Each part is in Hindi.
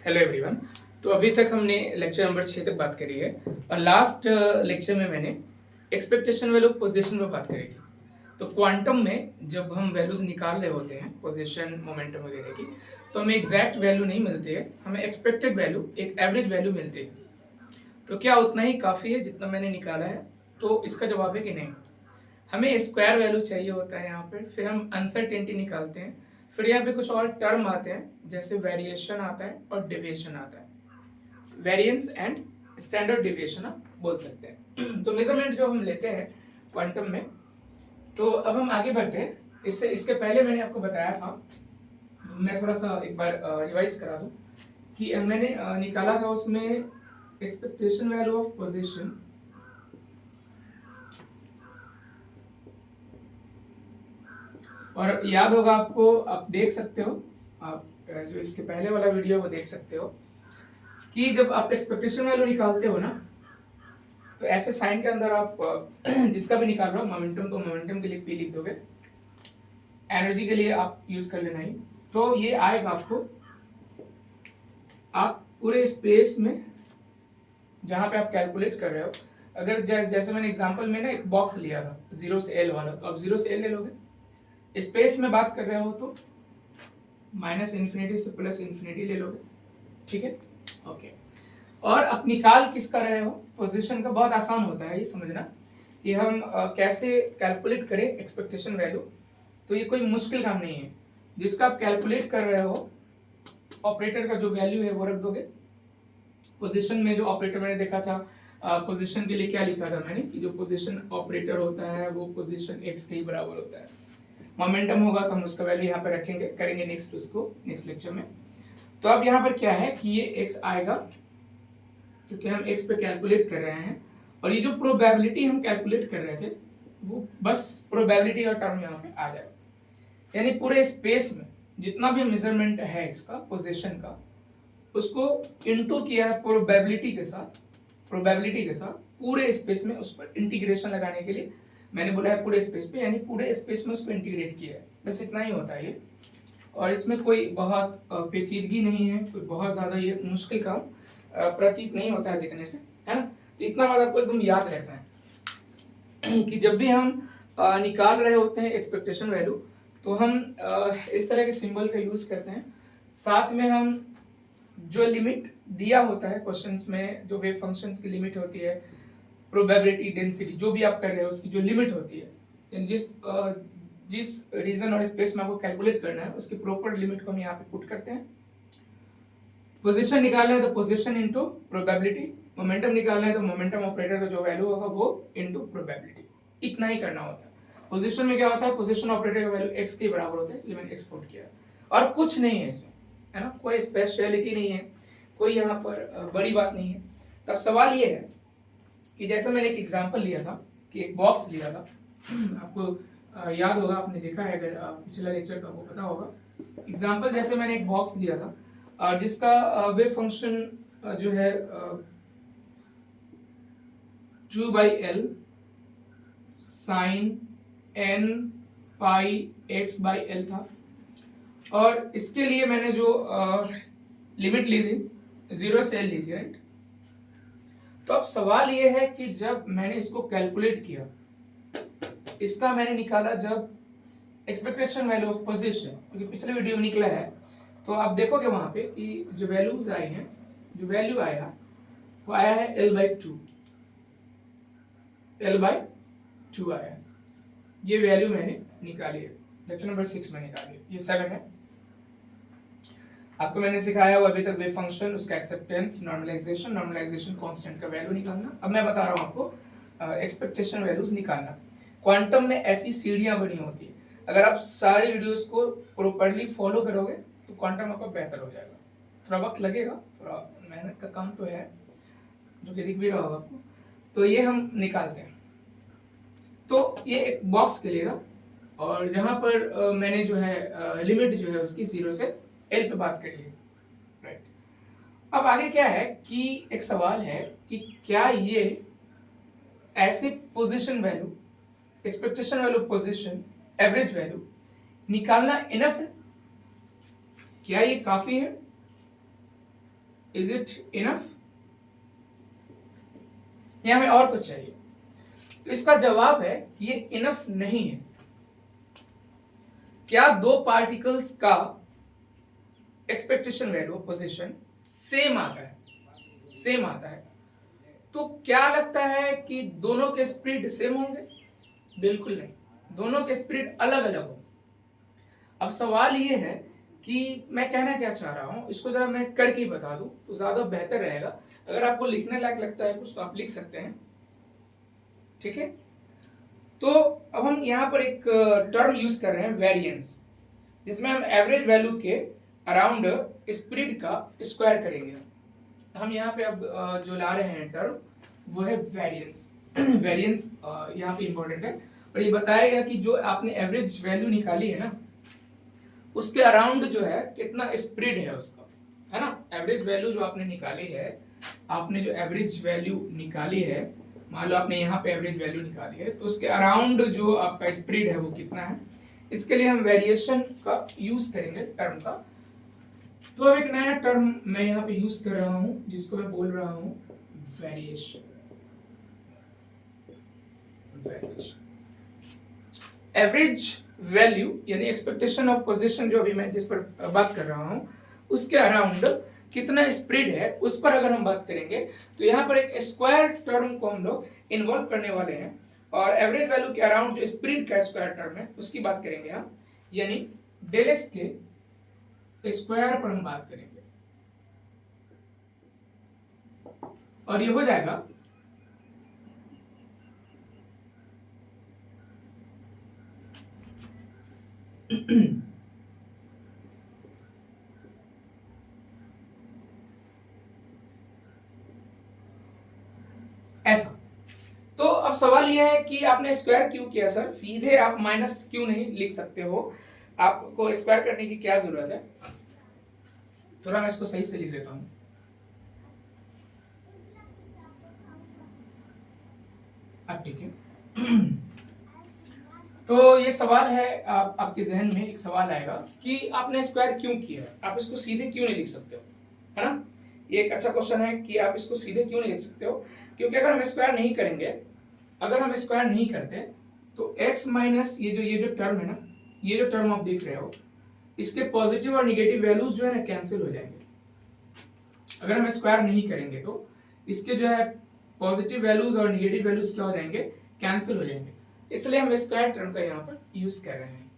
Hello everyone. तो अभी तक हमने लेक्चर नंबर 6 तक बात करी है और लास्ट लेक्चर में मैंने एक्सपेक्टेशन वैल्यू पोजीशन पर बात करी थी। तो क्वांटम में जब हम वैल्यूज निकाल रहे होते हैं पोजीशन मोमेंटम वगैरह की, तो हमें एग्जैक्ट वैल्यू नहीं मिलती है, हमें एक्सपेक्टेड वैल्यू, एक एवरेज वैल्यू मिलती है। तो क्या उतना ही काफ़ी है जितना मैंने निकाला है? तो इसका जवाब है कि नहीं, हमें स्क्वायर वैल्यू चाहिए होता है यहाँ पे। फिर हम अनसर्टेनिटी निकालते हैं। फिर यहाँ पे कुछ और टर्म आते हैं, जैसे वेरिएशन आता है और डेविएशन आता है, वेरिएंस एंड स्टैंडर्ड डेविएशन आप बोल सकते हैं। तो मेजरमेंट जो हम लेते हैं क्वांटम में, तो अब हम आगे बढ़ते हैं। इसके पहले मैंने आपको बताया था, मैं थोड़ा सा एक बार रिवाइज करा दूं कि मैंने निकाला था उसमें एक्सपेक्टेशन वैल्यू ऑफ पोजीशन, और याद होगा आपको, आप देख सकते हो, आप जो इसके पहले वाला वीडियो वो देख सकते हो कि जब आप एक्सपेक्टेशन वैल्यू निकालते हो ना, तो ऐसे साइन के अंदर आप जिसका भी निकाल रहे हो, मोमेंटम तो मोमेंटम के लिए पी लिख दोगे, एनर्जी के लिए आप यूज कर लेना ही। तो ये आएगा आपको, आप पूरे स्पेस में जहां पे आप कैलकुलेट कर रहे हो, अगर जैसे मैंने एग्जांपल में ना एक बॉक्स लिया था 0 से L वाला, तो आप 0 से L ले लोगे। स्पेस में बात कर रहे हो तो माइनस इन्फिनिटी से प्लस इन्फिनिटी ले लोगे, ठीक है, ओके। और आप निकाल किस कर रहे हो पोजीशन का, बहुत आसान होता है ये समझना कि हम कैसे कैलकुलेट करें एक्सपेक्टेशन वैल्यू। तो ये कोई मुश्किल काम नहीं है, जिसका आप कैलकुलेट कर रहे हो ऑपरेटर का जो वैल्यू है वो रख दोगे। पोजीशन में जो ऑपरेटर मैंने देखा था, पोजीशन के लिए क्या लिखा था मैंने कि जो पोजीशन ऑपरेटर होता है वो पोजीशन x के ही बराबर होता है। मोमेंटम होगा तो हम उसका वैल्यू यहाँ पे रखेंगे, करेंगे नेक्स्ट उसको नेक्स्ट लेक्चर में। तो अब यहाँ पर क्या है कि ये x आएगा क्योंकि हम x पे कैलकुलेट कर रहे हैं, और ये जो प्रोबेबिलिटी हम कैलकुलेट कर रहे थे वो बस प्रोबेबिलिटी का टर्म यहाँ पे आ जाएगा। यानी पूरे स्पेस में जितना भी मेजरमेंट है इसका पोजीशन का, उसको इनटू किया है प्रोबेबिलिटी के साथ, प्रोबेबिलिटी के साथ पूरे स्पेस में उस पर इंटीग्रेशन लगाने के लिए मैंने बोला है पूरे स्पेस पे, यानी पूरे स्पेस में उसको इंटीग्रेट किया है। बस इतना ही होता है ये, और इसमें कोई बहुत पेचीदगी नहीं है, कोई बहुत ज़्यादा ये मुश्किल काम प्रतीत नहीं होता है देखने से, है ना। तो इतना बात आपको एकदम याद रहता है कि जब भी हम निकाल रहे होते हैं एक्सपेक्टेशन वैल्यू, तो हम इस तरह के सिंबल का यूज़ करते हैं। साथ में हम जो लिमिट दिया होता है क्वेश्चंस में, जो वेव फंक्शंस की लिमिट होती है, प्रोबेबिलिटी डेंसिटी जो भी आप कर रहे हो उसकी जो लिमिट होती है, जिस रीजन और स्पेस में आपको कैलकुलेट करना है उसकी प्रॉपर लिमिट को हम यहाँ पे पुट करते हैं। पोजीशन निकालना है तो पोजीशन इनटू प्रोबेबिलिटी, मोमेंटम निकालना है तो मोमेंटम ऑपरेटर का जो वैल्यू होगा वो इनटू प्रोबेबिलिटी, इतना ही करना होता है। पोजीशन में क्या होता है, पोजीशन ऑपरेटर का वैल्यू x के बराबर होता है, इसलिए मैंने एक्सपोर्ट किया, और कुछ नहीं है इसमें, है ना, कोई स्पेशलिटी नहीं है, कोई यहाँ पर बड़ी बात नहीं है। तब सवाल ये है कि जैसे मैंने एक एग्जांपल लिया था कि एक बॉक्स लिया था, आपको याद होगा, आपने देखा है अगर पिछला लेक्चर तो आपको पता होगा। एग्जांपल जैसे मैंने एक बॉक्स लिया था जिसका वेव फंक्शन जो है 2/L साइन n पाई x/L था, और इसके लिए मैंने जो लिमिट ली थी 0 से L ली थी, राइट। तो अब सवाल ये है कि जब मैंने इसको कैलकुलेट किया, इसका मैंने निकाला जब एक्सपेक्टेशन वैल्यू ऑफ पोजीशन, क्योंकि पिछले वीडियो में निकला है, तो आप देखोगे वहां पे कि जो वैल्यूज आई हैं, जो वैल्यू आया वो आया है L/2, L/2 आया है। ये वैल्यू मैंने निकाली है, लेक्चर नंबर 6 में निकाली है, ये 7 है। आपको मैंने सिखाया वो अभी तक वेव फंक्शन, उसका एक्सेप्टेंस, नॉर्मलाइजेशन, नॉर्मलाइजेशन कांस्टेंट का वैल्यू निकालना। अब मैं बता रहा हूँ आपको एक्सपेक्टेशन वैल्यूज निकालना। क्वांटम में ऐसी सीढ़ियां बनी होती है, अगर आप सारे वीडियोस को प्रॉपर्ली फॉलो करोगे तो क्वांटम आपका बेहतर हो जाएगा। थोड़ा वक्त लगेगा, थोड़ा मेहनत का काम तो है, जो कि दिख भी रहा होगा आपको। तो ये हम निकालते हैं। तो ये एक बॉक्स के लिए था, और जहां पर मैंने जो है लिमिट जो है उसकी 0 से L पे बात करी है, राइट। अब आगे क्या है कि एक सवाल है कि क्या ये ऐसे position value, expectation value position, average value निकालना इनफ है, क्या ये काफी है? इज इट इनफ या हमें और कुछ चाहिए? तो इसका जवाब है ये इनफ नहीं है। क्या दो पार्टिकल्स का एक्सपेक्टेशन वैल्यू पोजीशन सेम आता है? सेम आता है तो क्या लगता है कि दोनों के स्पीड सेम होंगे? बिल्कुल नहीं, दोनों के स्पीड अलग अलग होंगे। अब सवाल ये है कि मैं कहना क्या चाह रहा हूं, इसको जरा मैं करके ही बता दूं तो ज्यादा बेहतर रहेगा। अगर आपको लिखने लायक लगता है कुछ तो आप लिख सकते हैं, ठीक है। तो अब हम यहाँ पर एक टर्म यूज कर रहे हैं वेरिएंस, जिसमें हम एवरेज वैल्यू के अराउंड स्पीड का स्क्वायर करेंगे। हम यहाँ पे अब जो ला रहे हैं टर्म वो है वेरिएंस। वेरिएंस यहाँ पे इंपॉर्टेंट है और ये बताएगा कि जो आपने एवरेज वैल्यू निकाली है ना, उसके अराउंड जो है कितना स्प्रेड है उसका, है ना। एवरेज वैल्यू जो आपने निकाली है, आपने जो एवरेज वैल्यू निकाली है, मान लो आपने यहाँ पे एवरेज वैल्यू निकाली है, तो उसके अराउंड जो आपका स्प्रेड है वो कितना है, इसके लिए हम वेरिएशन का यूज करेंगे टर्म का। तो अब एक नया टर्म मैं यहाँ पे यूज कर रहा हूँ जिसको मैं बोल रहा हूँ वेरिएशन। एवरेज वैल्यू यानी एक्सपेक्टेशन ऑफ पोजीशन जो अभी मैं जिस पर बात कर रहा हूँ उसके अराउंड कितना स्प्रेड है उस पर अगर हम बात करेंगे तो यहाँ पर एक स्क्वायर टर्म को हम लोग इन्वॉल्व करने वाले हैं और एवरेज वैल्यू के अराउंड जो स्प्रेड का स्क्वायर टर्म है उसकी बात करेंगे हम, यानी डेल एक्स के स्क्वायर पर हम बात करेंगे और ये हो जाएगा ऐसा। तो अब सवाल यह है कि आपने स्क्वायर क्यों किया सर? सीधे आप माइनस क्यों नहीं लिख सकते हो? आपको स्क्वायर करने की क्या जरूरत है? थोड़ा मैं इसको सही से लिख देता हूं। अब ठीक है। तो ये सवाल है, आपके जहन में एक सवाल आएगा कि आपने स्क्वायर क्यों किया? आप इसको सीधे क्यों नहीं लिख सकते हो, है ना। ये एक अच्छा क्वेश्चन है कि आप इसको सीधे क्यों नहीं लिख सकते हो, क्योंकि अगर हम स्क्वायर नहीं करेंगे, अगर हम स्क्वायर नहीं करते तो x माइनस ये जो टर्म है ना, ये जो टर्म आप देख रहे हो, इसके पॉजिटिव और निगेटिव वैल्यूज जो है ना कैंसिल हो जाएंगे। अगर हम स्क्वायर नहीं करेंगे तो इसके जो है पॉजिटिव वैल्यूज और निगेटिव वैल्यूज क्या हो जाएंगे? कैंसिल हो जाएंगे। इसलिए हम स्क्वायर टर्म का यहाँ पर यूज कर रहे हैं।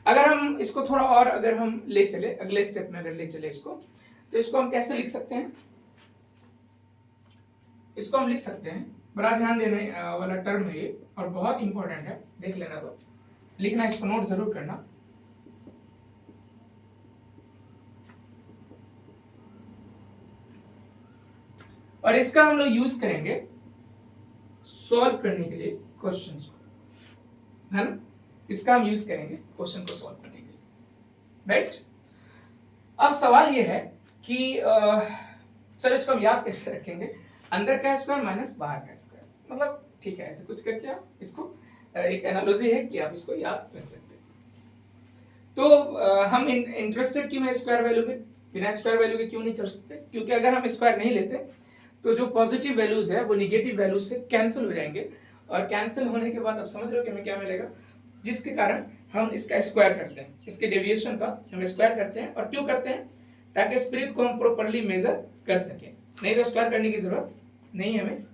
अगर हम इसको थोड़ा और अगर हम ले चले अगले स्टेप में, अगर ले चले इसको, तो इसको हम कैसे लिख सकते हैं? इसको हम लिख सकते हैं, बड़ा ध्यान देने वाला टर्म है ये और बहुत इंपॉर्टेंट है, देख लेना। तो लिखना, इसको नोट जरूर करना। और इसका हम लोग यूज करेंगे सॉल्व करने के लिए क्वेश्चंस को, है ना। इसका हम यूज करेंगे क्वेश्चन को सॉल्व करने के लिए, राइट। अब सवाल ये है कि चलो इसको हम याद कैसे रखेंगे? अंदर का स्क्वायर माइनस बाहर का स्क्वायर, मतलब ठीक है, ऐसे कुछ करके आप इसको, एक एनालॉजी है कि आप इसको याद कर सकते हैं। तो हम इंटरेस्टेड क्यों है स्क्वायर वैल्यू में? बिना स्क्वायर वैल्यू के क्यों नहीं चल सकते? क्योंकि अगर हम स्क्वायर नहीं लेते तो जो पॉजिटिव वैल्यूज है वो निगेटिव वैल्यूज से कैंसिल हो जाएंगे और कैंसिल होने के बाद आप समझ रहे हो कि हमें क्या मिलेगा, जिसके कारण हम इसका स्क्वायर करते हैं, इसके डेविएशन का हम स्क्वायर करते हैं। और क्यों करते हैं? ताकि स्प्रेड को हम प्रॉपर्ली मेजर कर सकें, नहीं तो स्क्वायर करने की जरूरत नहीं हमें।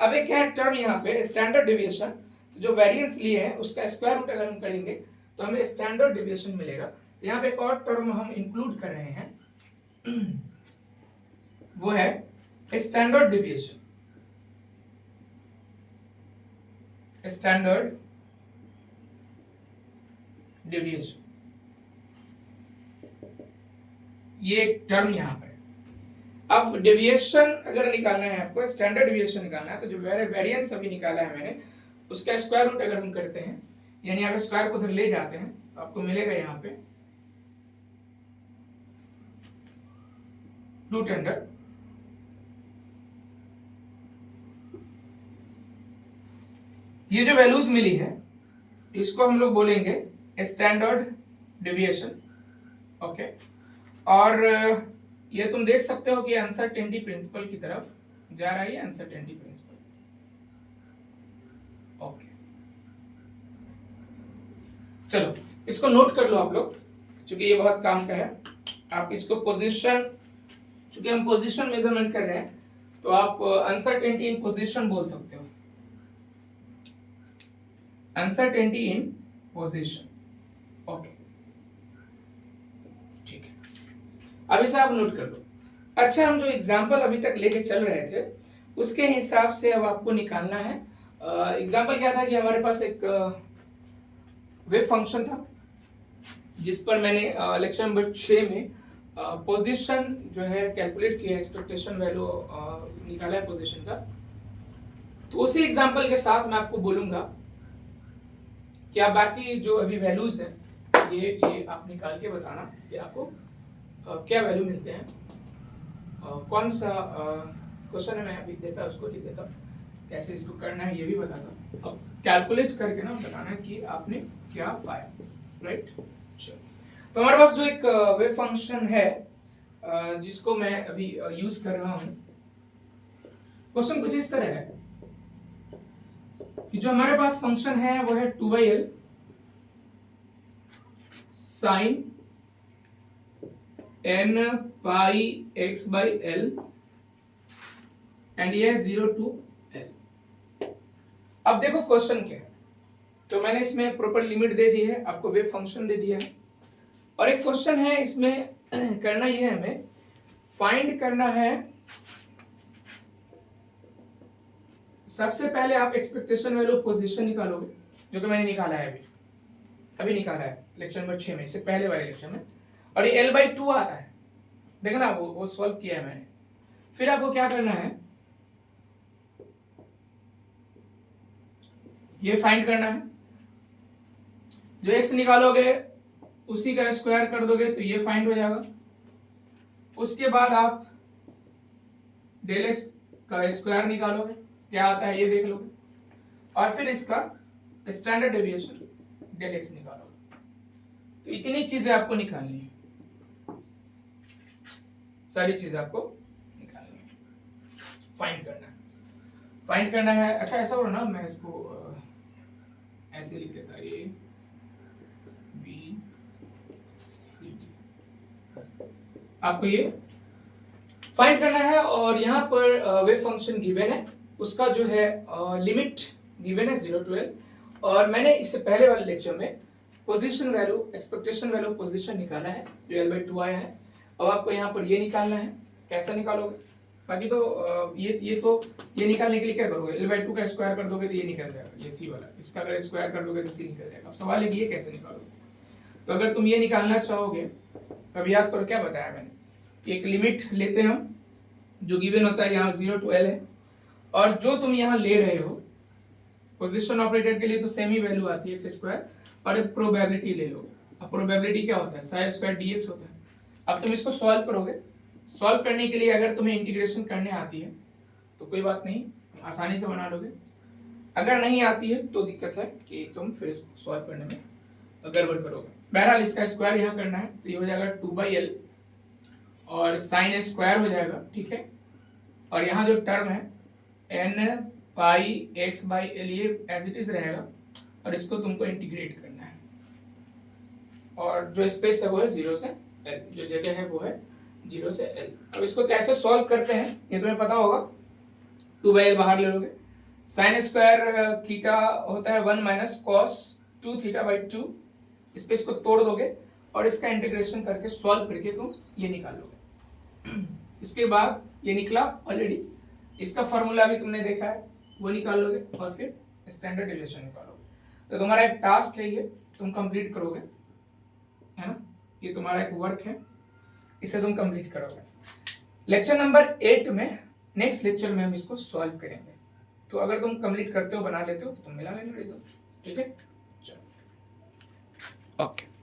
अब एक है टर्म यहाँ पे स्टैंडर्ड डेविएशन, जो वेरिएंस लिए हैं उसका स्क्वायर रूट अगर हम करेंगे तो हमें स्टैंडर्ड डेविएशन मिलेगा। तो यहाँ पे एक और टर्म हम इंक्लूड कर रहे हैं, वो है स्टैंडर्ड डेविएशन। स्टैंडर्ड डेविएशन ये एक टर्म यहाँ पर है। अब डेविएशन अगर निकालना है आपको, स्टैंडर्ड डेविएशन निकालना है, तो जो वेरिएंस अभी निकाला है मैंने उसका स्क्वायर रूट अगर हम करते हैं, यानी आप स्क्वायर को उधर ले जाते हैं तो आपको मिलेगा यहाँ पे रूट अंडर ये जो वैल्यूज मिली है इसको हम लोग बोलेंगे स्टैंडर्ड डेविएशन, ओके। और ये तुम देख सकते हो कि अनसर्टेनिटी प्रिंसिपल की तरफ जा रहा है, अनसर्टेनिटी प्रिंसिपल। ओके, चलो इसको नोट कर लो आप लोग, क्योंकि ये बहुत काम का है। आप इसको पोजीशन, क्योंकि हम पोजीशन मेजरमेंट कर रहे हैं, तो आप अनसर्टेनिटी इन पोजीशन बोल सकते हो, अनसर्टेनिटी इन पोजीशन। ओके, ठीक है, अब इसे आप नोट कर लो। अच्छा, हम जो एग्जाम्पल अभी तक लेके चल रहे थे उसके हिसाब से अब आपको निकालना है। एग्जाम्पल क्या था कि हमारे पास एक वेव फंक्शन था जिस पर मैंने लेक्चर नंबर 6 में पोजीशन जो है कैलकुलेट किया, एक्सपेक्टेशन वैल्यू निकाला है पोजीशन का। तो उसी एग्जाम्पल के साथ मैं आपको बोलूंगा कि आप बाकी जो अभी वैल्यूज है ये आप निकाल के बताना कि आपको क्या वैल्यू मिलते हैं। कौन सा क्वेश्चन है मैं अभी देता उसको लिख देता, कैसे इसको करना है ये भी बताता। अब कैलकुलेट करके ना बताना कि आपने क्या पाया, राइट। चलो, तो हमारे पास जो एक वेव फंक्शन है जिसको मैं अभी यूज कर रहा हूं। क्वेश्चन कुछ इस तरह है कि जो हमारे पास फंक्शन है वो है 2/l साइन n पाई x by l एंड ये 0 to l। अब देखो क्वेश्चन क्या है, तो मैंने इसमें प्रॉपर लिमिट दे दी है, आपको वेव फंक्शन दे दिया है, और एक क्वेश्चन है इसमें करना ये है, हमें फाइंड करना है। सबसे पहले आप एक्सपेक्टेशन वैल्यू पोजीशन निकालोगे, जो कि मैंने निकाला है अभी निकाला है लेक्चर नंबर 6 में, इससे पहले वाले लेक्चर में। और ये l/2 आता है, देखो ना, वो सॉल्व किया है मैंने। फिर आपको क्या करना है, ये फाइंड करना है। जो x निकालोगे उसी का स्क्वायर कर दोगे तो ये फाइंड हो जाएगा। उसके बाद आप डेल x का स्क्वायर निकालोगे, क्या आता है ये देख लोगे, और फिर इसका स्टैंडर्ड डेविएशन डेल x निकालोगे। तो इतनी चीजें आपको निकालनी है, सारी चीजें आपको निकालनी है, फाइंड करना है, फाइंड करना है। अच्छा, ऐसा हो ना, मैं इसको ऐसे लिख देता, ए बी सी डी। आपको ये फाइंड करना है, और यहाँ पर वेव फंक्शन गिवन है, उसका जो है लिमिट गिवन है 0 to l, और मैंने इससे पहले वाले लेक्चर में position value, expectation value position निकाला है जो l/2 आया है। अब आपको यहाँ पर ये निकालना है, कैसा निकालोगे? बाकी तो ये निकालने के लिए क्या करोगे, l/2 का स्क्वायर कर दोगे तो ये निकल जाएगा, ये सी वाला, इसका अगर स्क्वायर कर दोगे तो सी निकल जाएगा। अब सवाल है कि ये कैसे निकालोगे। तो अगर तुम ये निकालना चाहोगे, तब याद करो क्या बताया मैंने, एक लिमिट लेते हैं हम, जो गिवन होता है यहाँ 0 to l है, और जो तुम यहाँ ले रहे हो पोजीशन ऑपरेटर के लिए तो सेम ही वैल्यू आती है x², और एक प्रोबेबिलिटी ले लो। अब प्रोबेबिलिटी क्या होता है, साई² dx होता है। अब तुम इसको सॉल्व करोगे, सॉल्व करने के लिए अगर तुम्हें इंटीग्रेशन करने आती है तो कोई बात नहीं, आसानी से बना लोगे। अगर नहीं आती है तो दिक्कत है कि तुम फिर इसको सॉल्व करने में गड़बड़ करोगे। बहरहाल इसका स्क्वायर यहाँ करना है, तो ये हो जाएगा 2/l और साइन स्क्वायर हो जाएगा, ठीक है। और यहाँ जो टर्म है n पाई x/l ये एज इट इज रहेगा, और इसको तुमको इंटीग्रेट करना है, और जो स्पेस है वो है 0 से l, जो जगह है वो है 0 से l। अब इसको कैसे सॉल्व करते हैं ये तुम्हें पता होगा, 2/l बाहर ले लोगे, साइन स्क्वायर थीटा होता है 1 माइनस कॉस 2 थीटा/2, इस पे इसको तोड़ दोगे और इसका इंटीग्रेशन करके सॉल्व करके तुम ये निकाल लोगे। इसके बाद ये निकला ऑलरेडी, इसका फॉर्मूला भी तुमने देखा है, वो निकाल लोगे, और फिर स्टैंडर्ड डेविएशन निकालोगे। तो तुम्हारा एक टास्क है, ये तुम कंप्लीट करोगे, है ना, ये तुम्हारा एक वर्क है, इसे तुम कंप्लीट करोगे। लेक्चर नंबर 8 में, नेक्स्ट लेक्चर में हम इसको सॉल्व करेंगे। तो अगर तुम कंप्लीट करते हो, बना लेते हो, तो तुम मिला लेना रिजल्ट, ठीक है। चलो, ओके।